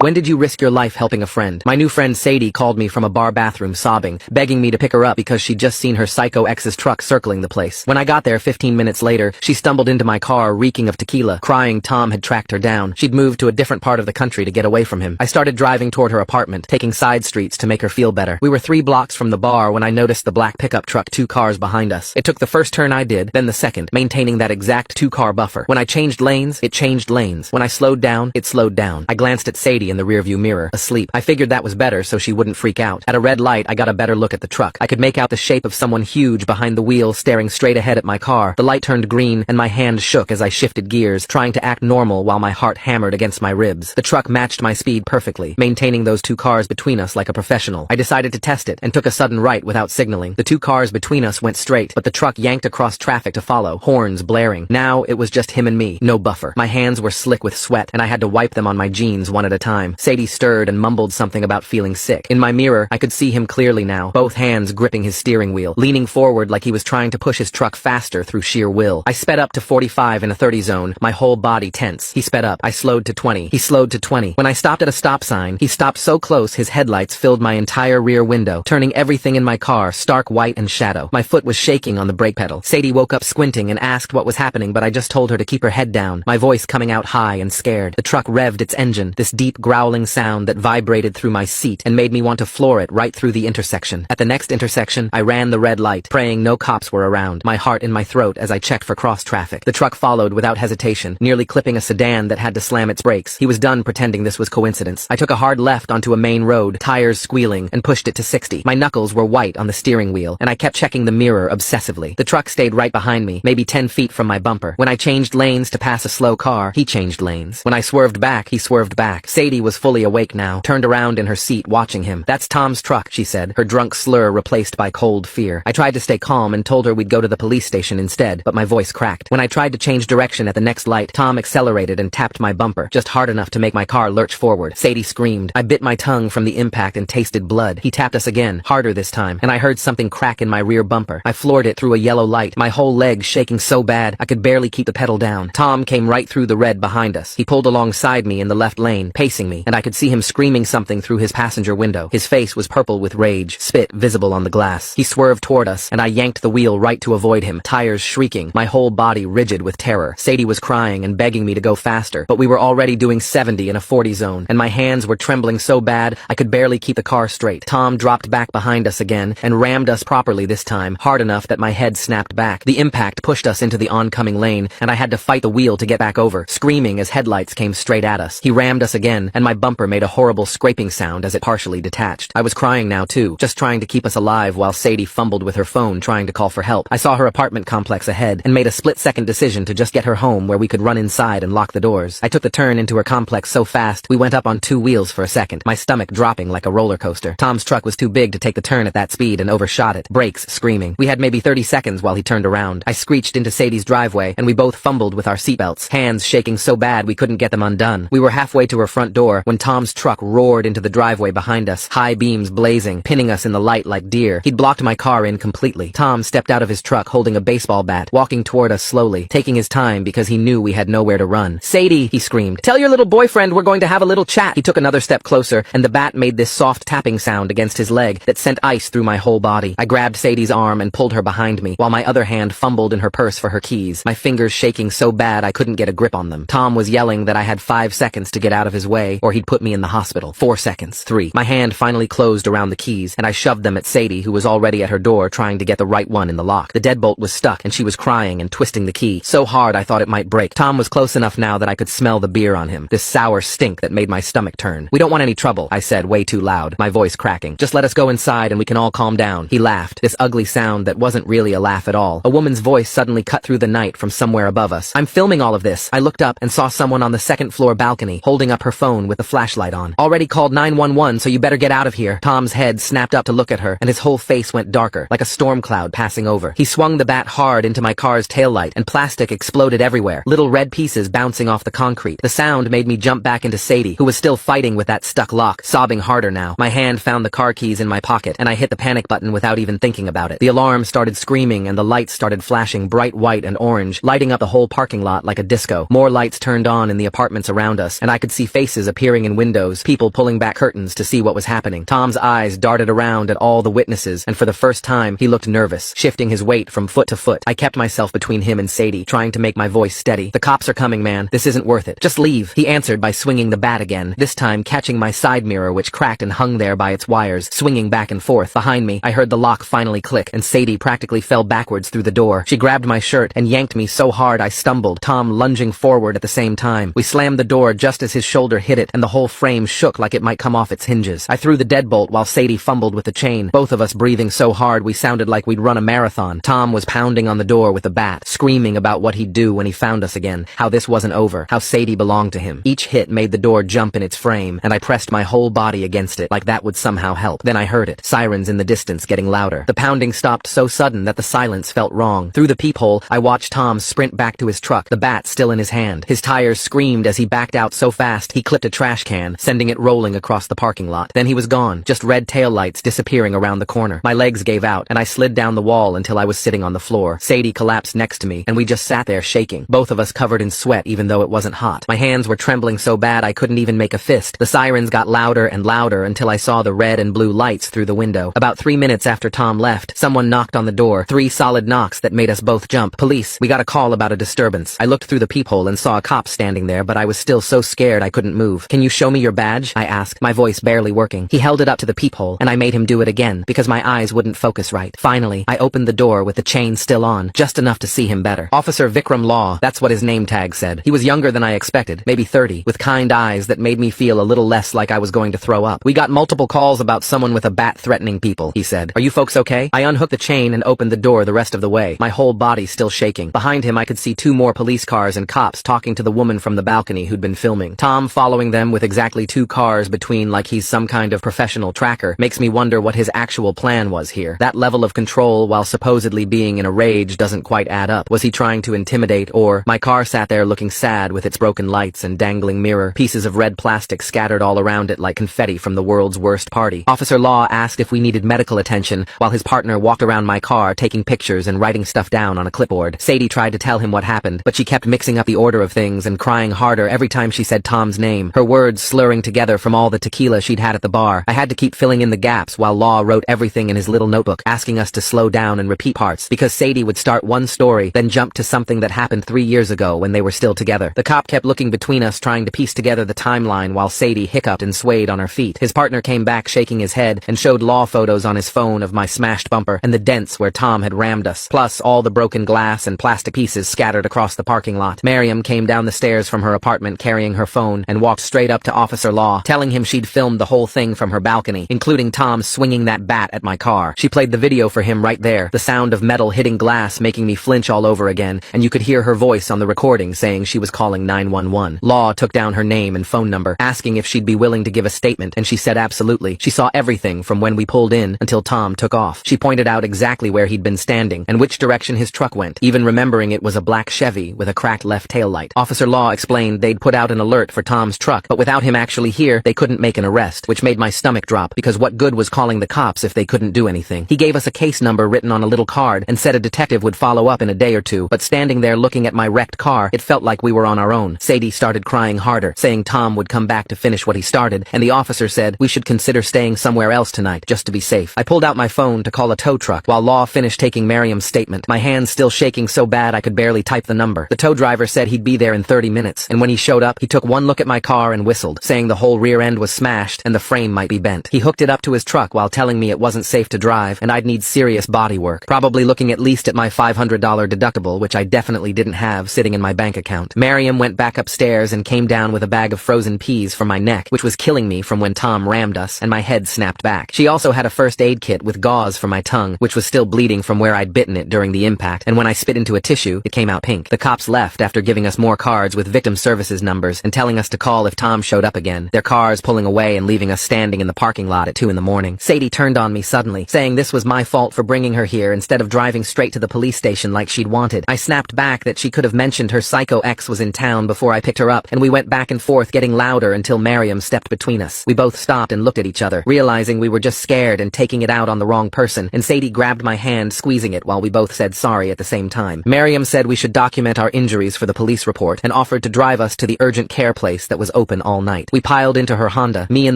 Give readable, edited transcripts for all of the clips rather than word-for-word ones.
When did you risk your life helping a friend? My new friend Sadie called me from a bar bathroom sobbing, begging me to pick her up because she'd just seen her psycho ex's truck circling the place. When I got there 15 minutes later, she stumbled into my car reeking of tequila, crying Tom had tracked her down. She'd moved to a different part of the country to get away from him. I started driving toward her apartment, taking side streets to make her feel better. We were 3 blocks from the bar when I noticed the black pickup truck 2 cars behind us. It took the first turn I did, then the second, maintaining that exact 2-car buffer. When I changed lanes, it changed lanes. When I slowed down, it slowed down. I glanced at Sadie in the rearview mirror, asleep. I figured that was better so she wouldn't freak out. At a red light, I got a better look at the truck. I could make out the shape of someone huge behind the wheel staring straight ahead at my car. The light turned green and my hand shook as I shifted gears, trying to act normal while my heart hammered against my ribs. The truck matched my speed perfectly, maintaining those 2 cars between us like a professional. I decided to test it and took a sudden right without signaling. The 2 cars between us went straight, but the truck yanked across traffic to follow, horns blaring. Now it was just him and me, no buffer. My hands were slick with sweat and I had to wipe them on my jeans one at a time. Sadie stirred and mumbled something about feeling sick. In my mirror, I could see him clearly now, both hands gripping his steering wheel, leaning forward like he was trying to push his truck faster through sheer will. I sped up to 45 in a 30 zone, my whole body tense. He sped up. I slowed to 20. He slowed to 20. When I stopped at a stop sign, he stopped so close his headlights filled my entire rear window, turning everything in my car stark white and shadow. My foot was shaking on the brake pedal. Sadie woke up squinting and asked what was happening, but I just told her to keep her head down, my voice coming out high and scared. The truck revved its engine, this deep growling sound that vibrated through my seat and made me want to floor it right through the intersection. At the next intersection, I ran the red light, praying no cops were around, my heart in my throat as I checked for cross traffic. The truck followed without hesitation, nearly clipping a sedan that had to slam its brakes. He was done pretending this was coincidence. I took a hard left onto a main road, tires squealing, and pushed it to 60. My knuckles were white on the steering wheel, and I kept checking the mirror obsessively. The truck stayed right behind me, maybe 10 feet from my bumper. When I changed lanes to pass a slow car, he changed lanes. When I swerved back, he swerved back. Sadie was fully awake now, turned around in her seat watching him. "That's Tom's truck," she said, her drunk slur replaced by cold fear. I tried to stay calm and told her we'd go to the police station instead, but my voice cracked. When I tried to change direction at the next light, Tom accelerated and tapped my bumper, just hard enough to make my car lurch forward. Sadie screamed. I bit my tongue from the impact and tasted blood. He tapped us again, harder this time, and I heard something crack in my rear bumper. I floored it through a yellow light, my whole leg shaking so bad I could barely keep the pedal down. Tom came right through the red behind us. He pulled alongside me in the left lane, pacing me, and I could see him screaming something through his passenger window. His face was purple with rage, spit visible on the glass. He swerved toward us, and I yanked the wheel right to avoid him, tires shrieking, my whole body rigid with terror. Sadie was crying and begging me to go faster, but we were already doing 70 in a 40 zone, and my hands were trembling so bad I could barely keep the car straight. Tom dropped back behind us again and rammed us properly this time, hard enough that my head snapped back. The impact pushed us into the oncoming lane, and I had to fight the wheel to get back over, screaming as headlights came straight at us. He rammed us again, and my bumper made a horrible scraping sound as it partially detached. I was crying now too, just trying to keep us alive while Sadie fumbled with her phone trying to call for help. I saw her apartment complex ahead and made a split-second decision to just get her home where we could run inside and lock the doors. I took the turn into her complex so fast we went up on 2 wheels for a second, my stomach dropping like a roller coaster. Tom's truck was too big to take the turn at that speed and overshot it, brakes screaming. We had maybe 30 seconds while he turned around. I screeched into Sadie's driveway and we both fumbled with our seatbelts, hands shaking so bad we couldn't get them undone. We were halfway to her front door when Tom's truck roared into the driveway behind us, high beams blazing, pinning us in the light like deer. He'd blocked my car in completely. Tom stepped out of his truck holding a baseball bat, walking toward us slowly, taking his time because he knew we had nowhere to run. "Sadie," he screamed, "tell your little boyfriend we're going to have a little chat." He took another step closer, and the bat made this soft tapping sound against his leg that sent ice through my whole body. I grabbed Sadie's arm and pulled her behind me, while my other hand fumbled in her purse for her keys, my fingers shaking so bad I couldn't get a grip on them. Tom was yelling that I had 5 seconds to get out of his way, or he'd put me in the hospital. 4 seconds. 3. My hand finally closed around the keys, and I shoved them at Sadie, who was already at her door trying to get the right one in the lock. The deadbolt was stuck, and she was crying and twisting the key so hard I thought it might break. Tom was close enough now that I could smell the beer on him, this sour stink that made my stomach turn. "We don't want any trouble," I said way too loud, my voice cracking. "Just let us go inside and we can all calm down." He laughed, this ugly sound that wasn't really a laugh at all. A woman's voice suddenly cut through the night from somewhere above us. "I'm filming all of this." I looked up and saw someone on the second-floor balcony, holding up her phone with the flashlight on. "Already called 911, so you better get out of here." Tom's head snapped up to look at her, and his whole face went darker, like a storm cloud passing over. He swung the bat hard into my car's taillight, and plastic exploded everywhere, little red pieces bouncing off the concrete. The sound made me jump back into Sadie, who was still fighting with that stuck lock, sobbing harder now. My hand found the car keys in my pocket, and I hit the panic button without even thinking about it. The alarm started screaming, and the lights started flashing bright white and orange, lighting up the whole parking lot like a disco. More lights turned on in the apartments around us, and I could see faces appearing in windows, people pulling back curtains to see what was happening. Tom's eyes darted around at all the witnesses, and for the first time, he looked nervous, shifting his weight from foot to foot. I kept myself between him and Sadie, trying to make my voice steady. "The cops are coming, man. This isn't worth it. Just leave," he answered by swinging the bat again, this time catching my side mirror which cracked and hung there by its wires, swinging back and forth. Behind me, I heard the lock finally click, and Sadie practically fell backwards through the door. She grabbed my shirt and yanked me so hard I stumbled, Tom lunging forward at the same time. We slammed the door just as his shoulder hit it, and the whole frame shook like it might come off its hinges. I threw the deadbolt while Sadie fumbled with the chain, both of us breathing so hard we sounded like we'd run a marathon. Tom was pounding on the door with the bat, screaming about what he'd do when he found us again, how this wasn't over, how Sadie belonged to him. Each hit made the door jump in its frame, and I pressed my whole body against it, like that would somehow help. Then I heard it, sirens in the distance getting louder. The pounding stopped so sudden that the silence felt wrong. Through the peephole, I watched Tom sprint back to his truck, the bat still in his hand. His tires screamed as he backed out so fast he clipped a trash can, sending it rolling across the parking lot. Then he was gone, just red taillights disappearing around the corner. My legs gave out, and I slid down the wall until I was sitting on the floor. Sadie collapsed next to me, and we just sat there shaking, both of us covered in sweat even though it wasn't hot. My hands were trembling so bad I couldn't even make a fist. The sirens got louder and louder until I saw the red and blue lights through the window. About 3 minutes after Tom left, someone knocked on the door, 3 solid knocks that made us both jump. "Police, we got a call about a disturbance." I looked through the peephole and saw a cop standing there, but I was still so scared I couldn't move. "Can you show me your badge?" I asked, my voice barely working. He held it up to the peephole, and I made him do it again, because my eyes wouldn't focus right. Finally, I opened the door with the chain still on, just enough to see him better. Officer Vikram Law, that's what his name tag said. He was younger than I expected, maybe 30, with kind eyes that made me feel a little less like I was going to throw up. "We got multiple calls about someone with a bat threatening people," he said. "Are you folks okay?" I unhooked the chain and opened the door the rest of the way, my whole body still shaking. Behind him I could see 2 more police cars and cops talking to the woman from the balcony who'd been filming. Tom following them with exactly 2 cars between like he's some kind of professional tracker makes me wonder what his actual plan was here. That level of control while supposedly being in a rage doesn't quite add up. Was he trying to intimidate, or— My car sat there looking sad with its broken lights and dangling mirror, pieces of red plastic scattered all around it like confetti from the world's worst party. Officer Law asked if we needed medical attention while his partner walked around my car taking pictures and writing stuff down on a clipboard. Sadie tried to tell him what happened, but she kept mixing up the order of things and crying harder every time she said Tom's name, her words slurring together from all the tequila she'd had at the bar. I had to keep filling in the gaps while Law wrote everything in his little notebook, asking us to slow down and repeat parts, because Sadie would start one story, then jump to something that happened 3 years ago when they were still together. The cop kept looking between us trying to piece together the timeline while Sadie hiccuped and swayed on her feet. His partner came back shaking his head and showed Law photos on his phone of my smashed bumper and the dents where Tom had rammed us, plus all the broken glass and plastic pieces scattered across the parking lot. Miriam came down the stairs from her apartment carrying her phone and walked straight up to Officer Law, telling him she'd filmed the whole thing from her balcony, including Tom swinging that bat at my car. She played the video for him right there, the sound of metal hitting glass making me flinch all over again, and you could hear her voice on the recording saying she was calling 911. Law took down her name and phone number, asking if she'd be willing to give a statement, and she said absolutely. She saw everything from when we pulled in until Tom took off. She pointed out exactly where he'd been standing and which direction his truck went, even remembering it was a black Chevy with a cracked left taillight. Officer Law explained they'd put out an alert for Tom's truck, but without him actually here, they couldn't make an arrest, which made my stomach drop, because what good was calling the cops if they couldn't do anything? He gave us a case number written on a little card and said a detective would follow up in a day or two, but standing there looking at my wrecked car, it felt like we were on our own. Sadie started crying harder, saying Tom would come back to finish what he started, and the officer said we should consider staying somewhere else tonight, just to be safe. I pulled out my phone to call a tow truck while Law finished taking Miriam's statement, my hands still shaking so bad I could barely type the number. The tow driver said he'd be there in 30 minutes, and when he showed up, he took one look at my car and whistled, saying the whole rear end was smashed and the frame might be bent. He hooked it up to his truck while telling me it wasn't safe to drive and I'd need serious body work, probably looking at least at my $500 deductible, which I definitely didn't have sitting in my bank account. Miriam went back upstairs and came down with a bag of frozen peas for my neck, which was killing me from when Tom rammed us, and my head snapped back. She also had a first aid kit with gauze for my tongue, which was still bleeding from where I'd bitten it during the impact, and when I spit into a tissue, it came out pink. The cops left after giving us more cards with victim services numbers and telling us to call if Tom showed up again, their cars pulling away and leaving us standing in the parking lot at 2 in the morning. Sadie turned on me suddenly, saying this was my fault for bringing her here instead of driving straight to the police station like she'd wanted. I snapped back that she could have mentioned her psycho ex was in town before I picked her up, and we went back and forth getting louder until Miriam stepped between us. We both stopped and looked at each other, realizing we were just scared and taking it out on the wrong person, and Sadie grabbed my hand, squeezing it while we both said sorry at the same time. Miriam said we should document our injuries for the police report and offered to drive us to the urgent care place that was open all night. We piled into her Honda, me in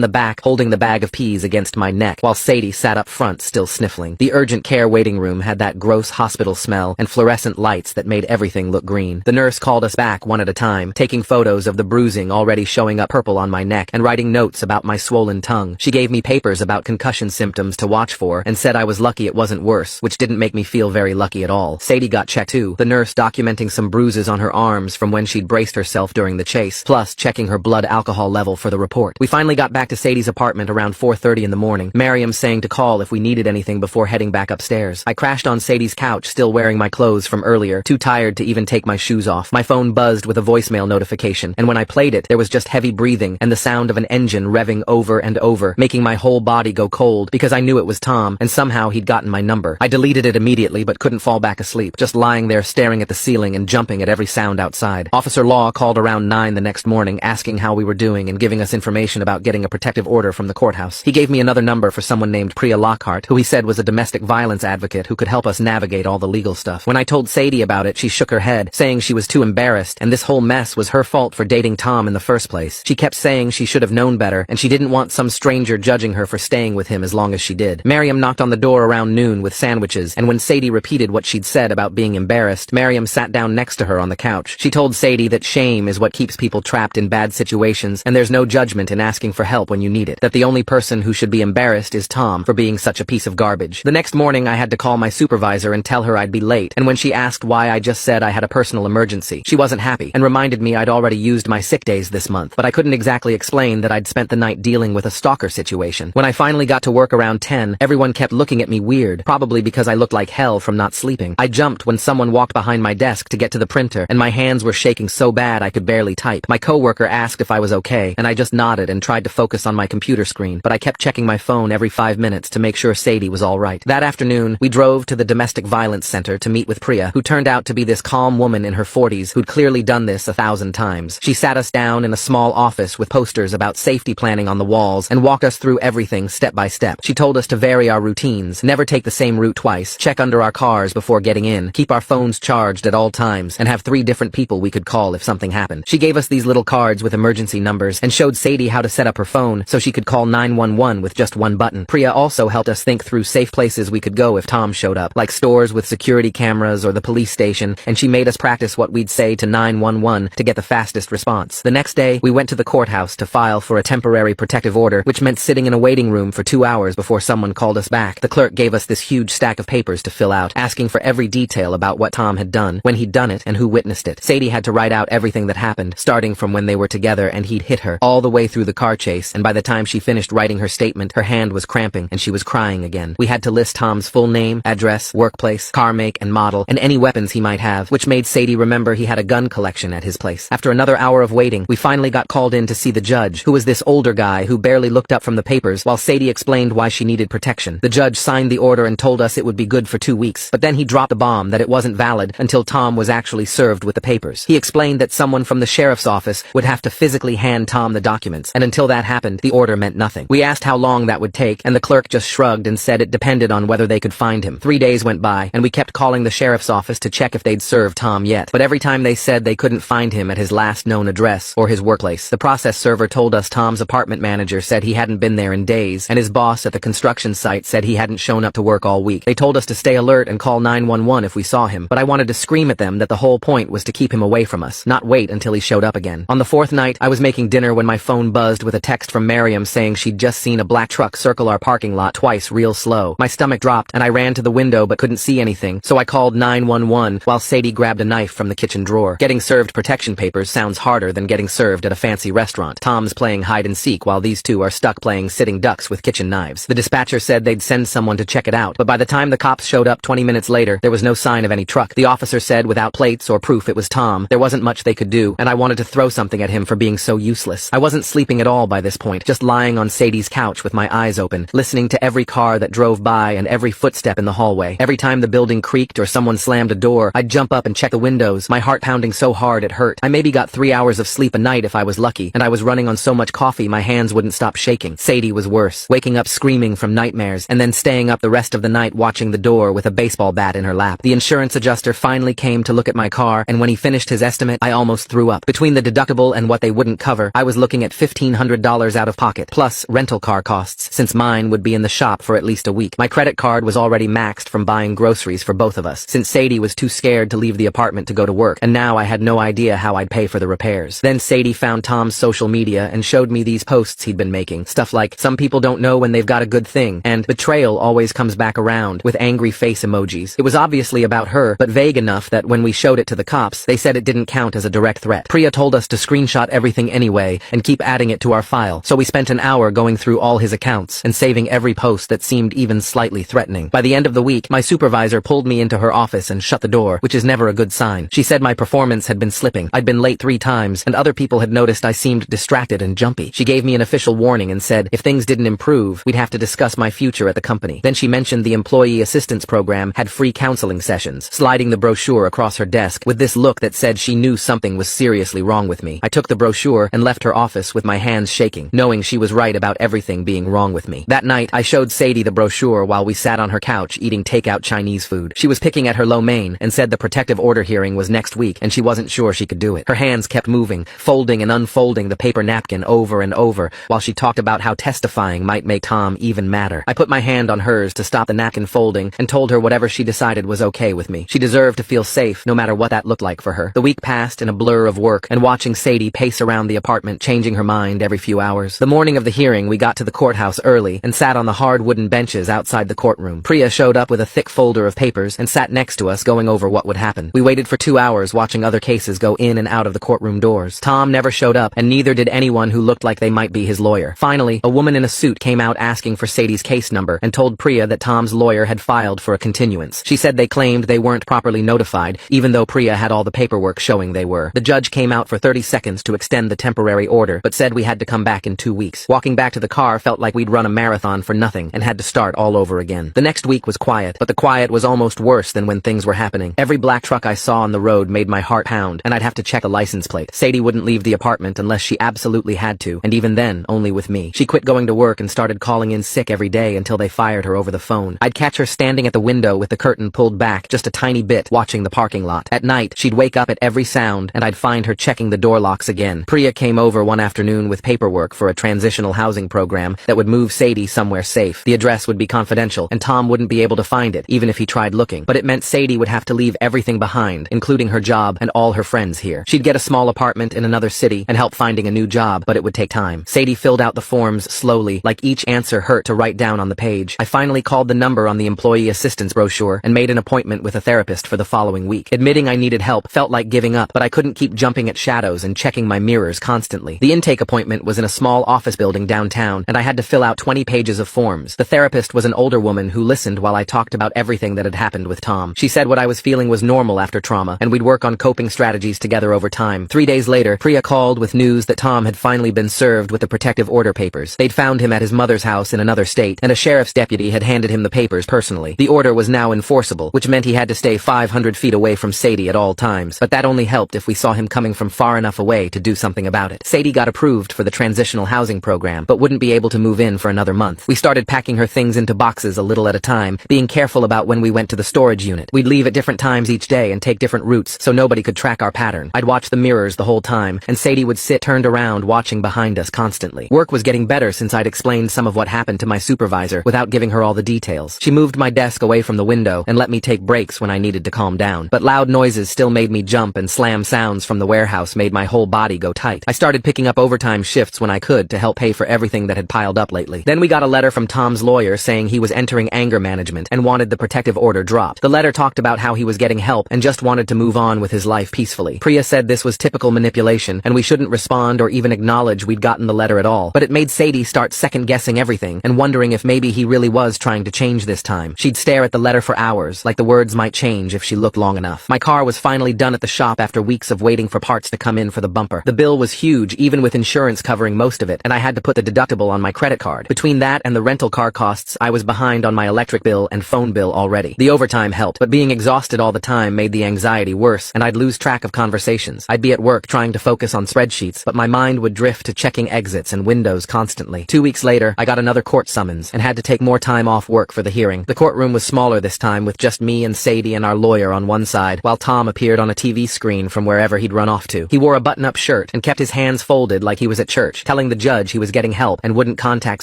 the back holding the bag of peas against my neck, while Sadie sat up front still sniffling. The urgent care waiting room had that gross hospital smell and fluorescent lights that made everything look green. The nurse called us back one at a time, taking photos of the bruising already showing up purple on my neck and writing notes about my swollen tongue. She gave me papers about concussion symptoms to watch for and said I was lucky it wasn't worse, which didn't make me feel very lucky at all. Sadie got checked too, the nurse documenting some bruises on her arms from when she'd braced herself during the chase, plus checking her blood alcohol level for the report. We finally got back to Sadie's apartment around 4:30 in the morning, Miriam saying to call if we needed anything before heading back upstairs. I crashed on Sadie's couch, still wearing my clothes from earlier, too tired to even take my shoes off. My phone buzzed with a voicemail notification, and when I played it, there was just heavy breathing and the sound of an engine revving over and over, making my whole body go cold because I knew it was Tom, and somehow he'd gotten my number. I deleted it immediately but couldn't fall back asleep, just lying there staring at the ceiling and jumping at every sound outside. Officer Law called around 9 the next morning, asking how we were doing and giving us information about getting a protective order from the courthouse. He gave me another number for someone named Priya Lockhart, who he said was a domestic violence advocate who could help us navigate all the legal stuff. When I told Sadie about it, she shook her head, saying she was too embarrassed and this whole mess was her fault for dating Tom in the first place. She kept saying she should have known better and she didn't want some stranger judging her for staying with him as long as she did. Miriam knocked on the door around noon with sandwiches, and when Sadie repeated what she'd said about being embarrassed, Miriam sat down next to her on the couch. She told Sadie that shame is what keeps people trapped in bad situations and there's no judgment in asking for help when you need it. That the only person who should be embarrassed is Tom for being such a piece of garbage. The next morning I had to call my supervisor and tell her I'd be late, and when she asked why I just said I had a personal emergency, she wasn't happy and reminded me I'd already used my sick days this month, but I couldn't exactly explain that I'd spent the night dealing with a stalker situation. When I finally got to work around 10, everyone kept looking at me weird, probably because I looked like hell from not sleeping. I jumped when someone walked behind my desk to get to the printer, and my hands were shaking so bad I could barely type. My coworker asked if I was okay, and I just nodded and tried to focus on my computer screen, but I kept checking my phone every 5 minutes to make sure Sadie was all right. That afternoon, we drove to the domestic violence center to meet with Priya, who turned out to be this calm woman in her 40s who'd clearly done this 1,000 times. She sat us down in a small office with posters about safety planning on the walls and walked us through everything step by step. She told us to vary our routines, never take the same route twice, check under our cars before getting in, keep our phones charged at all times, and have 3 different people we could call if something happened. She gave us these little cards with emergency numbers and showed Sadie how to set up her phone so she could call 911 with just one button. Priya also helped us think through safe places we could go if Tom showed up, like stores with security cameras or the police station, and she made us practice what we'd say to 911 to get the fastest response. The next day, we went to the courthouse to file for a temporary protective order, which meant sitting in a waiting room for 2 hours before someone called us back. The clerk gave us this huge stack of papers to fill out, asking for every detail about what Tom had done, when he'd done it, and who witnessed it. Sadie had to write out everything that happened, starting from when they were together and he'd hit her, all the way through the car chase, and by the time she finished writing her statement, her hand was cramping and she was crying again. We had to list Tom's full name, address, workplace, car make and model, and any weapons he might have, which made Sadie remember he had a gun collection at his place. After another hour of waiting, we finally got called in to see the judge, who was this older guy who barely looked up from the papers while Sadie explained why she needed protection. The judge signed the order and told us it would be good for 2 weeks, but then he dropped the bomb that it wasn't valid until Tom was actually served with the papers. He explained that someone from the sheriff's office would have to physically hand Tom the documents, and until that happened, the order meant nothing. We asked how long that would take, and the clerk just shrugged and said it depended on whether they could find him. 3 days went by, and we kept calling the sheriff's office to check if they'd served Tom yet, but every time they said they couldn't find him at his last known address or his workplace. The process server told us Tom's apartment manager said he hadn't been there in days, and his boss at the construction site said he hadn't shown up to work all week. They told us to stay alert and call 911 if we saw him, but I wanted to scream at them that the whole point was to keep him away from us, not wait until he showed up again. On the 4th night, I was making dinner when my phone buzzed with a text from Miriam saying she'd just seen a black truck circle our parking lot twice real slow. My stomach dropped, and I ran to the window but couldn't see anything, so I called 911 while Sadie grabbed a knife from the kitchen drawer. Getting served protection papers sounds harder than getting served at a fancy restaurant. Tom's playing hide and seek while these two are stuck playing sitting ducks with kitchen knives. The dispatcher said they'd send someone to check it out, but by the time the cops showed up 20 minutes later, there was no sign of any truck. The officer said without plates or proof it was Tom, there wasn't much they could do, and I wanted to throw something at him for being so useless. I wasn't sleeping at all by this point, just lying on Sadie's couch with my eyes open, listening to every car that drove by and every footstep in the hallway. Every time the building creaked or someone slammed a door, I'd jump up and check the windows, my heart pounding so hard it hurt. I maybe got 3 hours of sleep a night if I was lucky, and I was running on so much coffee my hands wouldn't stop shaking. Sadie was worse, waking up screaming from nightmares, and then staying up the rest of the night watching the door with a baseball bat in her lap. The insurance adjuster finally came to look at my car, and when he finished his estimate, I almost threw up. Between the deductible and what they wouldn't cover. I was looking at $1,500 out of pocket, plus rental car costs, since mine would be in the shop for at least a week. My credit card was already maxed from buying groceries for both of us, since Sadie was too scared to leave the apartment to go to work, and now I had no idea how I'd pay for the repairs. Then Sadie found Tom's social media and showed me these posts he'd been making. Stuff like, "Some people don't know when they've got a good thing," and "Betrayal always comes back around," with angry face emojis. It was obviously about her, but vague enough that when we showed it to the cops, they said it didn't count as a direct threat. Priya told us to screenshot everything anyway and keep adding it to our file, so we spent an hour going through all his accounts and saving every post that seemed even slightly threatening. By the end of the week, my supervisor pulled me into her office and shut the door, which is never a good sign. She said my performance had been slipping. I'd been late 3 times, and other people had noticed I seemed distracted and jumpy. She gave me an official warning and said if things didn't improve, we'd have to discuss my future at the company. Then she mentioned the employee assistance program had free counseling sessions, sliding the brochure across her desk with this look that said she knew something was seriously wrong with me. I took the brochure and left her office with my hands shaking, knowing she was right about everything being wrong with me. That night, I showed Sadie the brochure while we sat on her couch eating takeout Chinese food. She was picking at her lo mein and said the protective order hearing was next week and she wasn't sure she could do it. Her hands kept moving, folding and unfolding the paper napkin over and over while she talked about how testifying might make Tom even madder. I put my hand on hers to stop the napkin folding and told her whatever she decided was okay with me. She deserved to feel safe no matter what that looked like for her. The week passed in a blur of work and watching Sadie pace around the apartment, changing her mind every few hours. The morning of the hearing, we got to the courthouse early and sat on the hard wooden benches outside the courtroom. Priya showed up with a thick folder of papers and sat next to us going over what would happen. We waited for 2 hours watching other cases go in and out of the courtroom doors. Tom never showed up, and neither did anyone who looked like they might be his lawyer. Finally, a woman in a suit came out asking for Sadie's case number and told Priya that Tom's lawyer had filed for a continuance. She said they claimed they weren't properly notified, even though Priya had all the paperwork showing they were. The judge came out for 30 seconds to extend the temporary order, but said we had to come back in 2 weeks. Walking back to the car felt like we'd run a marathon for nothing and had to start all over again. The next week was quiet, but the quiet was almost worse than when things were happening. Every black truck I saw on the road made my heart pound, and I'd have to check the license plate. Sadie wouldn't leave the apartment unless she absolutely had to, and even then, only with me. She quit going to work and started calling in sick every day until they fired her over the phone. I'd catch her standing at the window with the curtain pulled back just a tiny bit, watching the parking lot. At night, she'd wake up at every sound, and I'd find her checking the door locks again. Priya came over one afternoon with paperwork for a transitional housing program that would move Sadie somewhere safe. The address would be confidential, and Tom wouldn't be able to find it, even if he tried looking. But it meant Sadie would have to leave everything behind, including her job and all her friends here. She'd get a small apartment in another city and help finding a new job, but it would take time. Sadie filled out the forms slowly, like each answer hurt to write down on the page. I finally called the number on the employee assistance brochure and made an appointment with a therapist for the following week. Admitting I needed help felt like giving up, but I couldn't keep jumping at shadows and checking my mirrors constantly. The intake appointment was in a small office building downtown, and I had to fill out 20 pages of forms. The therapist was an older woman who listened while I talked about everything that had happened with Tom. She said what I was feeling was normal after trauma, and we'd work on coping strategies together over time. 3 days later, Priya called with news that Tom had finally been served with the protective order papers. They'd found him at his mother's house in another state, and a sheriff's deputy had handed him the papers personally. The order was now enforceable, which meant he had to stay 500 feet away from Sadie at all times, but that only helped if we saw him coming from far enough away to do something about it. Sadie got approved for the transitional housing program, but wouldn't be able to move in for another month. We started packing her things into boxes a little at a time, being careful about when we went to the storage unit. We'd leave at different times each day and take different routes, so nobody could track our pattern. I'd watch the mirrors the whole time, and Sadie would sit turned around watching behind us constantly. Work was getting better since I'd explained some of what happened to my supervisor without giving her all the details. She moved my desk away from the window and let me take breaks when I needed to calm down. But loud noises still made me jump, and slam sounds from the warehouse made my whole body go tight. I started picking up overtime shifts when I could to help pay for everything that had piled up lately. Then we got a letter from Tom's lawyer saying he was entering anger management and wanted the protective order dropped. The letter talked about how he was getting help and just wanted to move on with his life peacefully. Priya said this was typical manipulation and we shouldn't respond or even acknowledge we'd gotten the letter at all. But it made Sadie start second-guessing everything and wondering if maybe he really was trying to change this time. She'd stare at the letter for hours, like the words might change if she looked long enough. My car was finally done at the shop after weeks of waiting for parts to come in for the bumper. The bill was huge, even with insurance covering most of it, and I had to put the deductible on my credit card. Between that and the rental car costs, I was behind on my electric bill and phone bill already. The overtime helped, but being exhausted all the time made the anxiety worse, and I'd lose track of conversations. I'd be at work trying to focus on spreadsheets, but my mind would drift to checking exits and windows constantly. 2 weeks later, I got another court summons and had to take more time off work for the hearing. The courtroom was smaller this time, with just me and Sadie and our lawyer on one side, while Tom appeared on a TV screen from wherever he'd run off to. He wore a button-up shirt shirt and kept his hands folded like he was at church, telling the judge he was getting help and wouldn't contact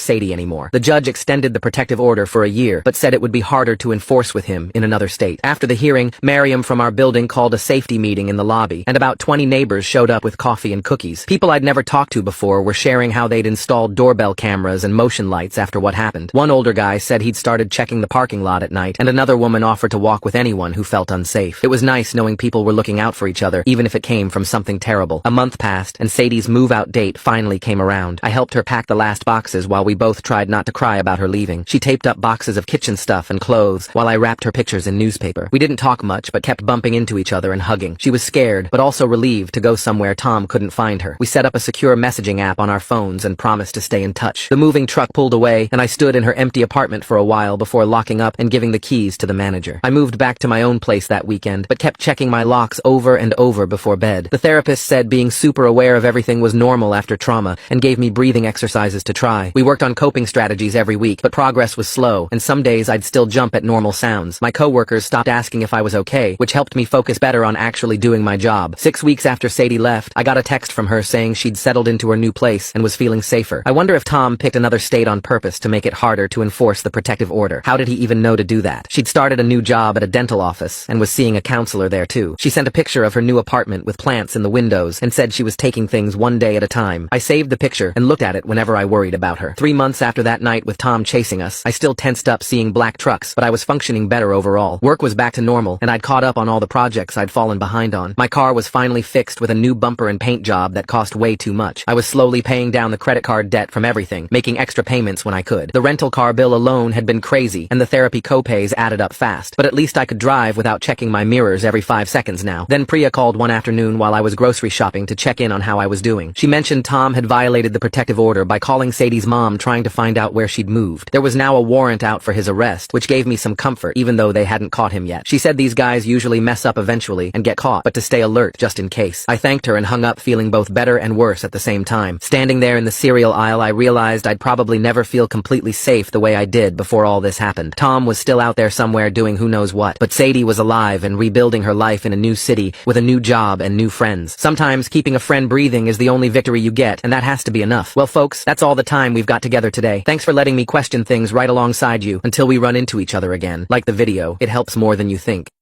Sadie anymore. The judge extended the protective order for a year, but said it would be harder to enforce with him in another state. After the hearing, Miriam from our building called a safety meeting in the lobby, and about 20 neighbors showed up with coffee and cookies. People I'd never talked to before were sharing how they'd installed doorbell cameras and motion lights after what happened. One older guy said he'd started checking the parking lot at night, and another woman offered to walk with anyone who felt unsafe. It was nice knowing people were looking out for each other, even if it came from something terrible. A month passed, and Sadie's move-out date finally came around. I helped her pack the last boxes while we both tried not to cry about her leaving. She taped up boxes of kitchen stuff and clothes while I wrapped her pictures in newspaper. We didn't talk much, but kept bumping into each other and hugging. She was scared, but also relieved to go somewhere Tom couldn't find her. We set up a secure messaging app on our phones and promised to stay in touch. The moving truck pulled away, and I stood in her empty apartment for a while before locking up and giving the keys to the manager. I moved back to my own place that weekend, but kept checking my locks over and over before bed. The therapist said being super aware of everything was normal after trauma and gave me breathing exercises to try. We worked on coping strategies every week, but progress was slow, and some days I'd still jump at normal sounds. My coworkers stopped asking if I was okay, which helped me focus better on actually doing my job. 6 weeks after Sadie left, I got a text from her saying she'd settled into her new place and was feeling safer. I wonder if Tom picked another state on purpose to make it harder to enforce the protective order. How did he even know to do that? She'd started a new job at a dental office and was seeing a counselor there too. She sent a picture of her new apartment with plants in the windows and said she was taking things one day at a time. I saved the picture and looked at it whenever I worried about her. 3 months after that night with Tom chasing us, I still tensed up seeing black trucks, but I was functioning better overall. Work was back to normal, and I'd caught up on all the projects I'd fallen behind on. My car was finally fixed with a new bumper and paint job that cost way too much. I was slowly paying down the credit card debt from everything, making extra payments when I could. The rental car bill alone had been crazy, and the therapy co-pays added up fast, but at least I could drive without checking my mirrors every 5 seconds now. Then Priya called one afternoon while I was grocery shopping to check in on how I was doing. She mentioned Tom had violated the protective order by calling Sadie's mom trying to find out where she'd moved. There was now a warrant out for his arrest, which gave me some comfort even though they hadn't caught him yet. She said these guys usually mess up eventually and get caught, but to stay alert just in case. I thanked her and hung up feeling both better and worse at the same time. Standing there in the cereal aisle, I realized I'd probably never feel completely safe the way I did before all this happened. Tom was still out there somewhere doing who knows what, but Sadie was alive and rebuilding her life in a new city with a new job and new friends. Sometimes keeping a friend breathing is the only victory you get, and that has to be enough. Well folks, that's all the time we've got together today. Thanks for letting me question things right alongside you until we run into each other again. Like the video, it helps more than you think.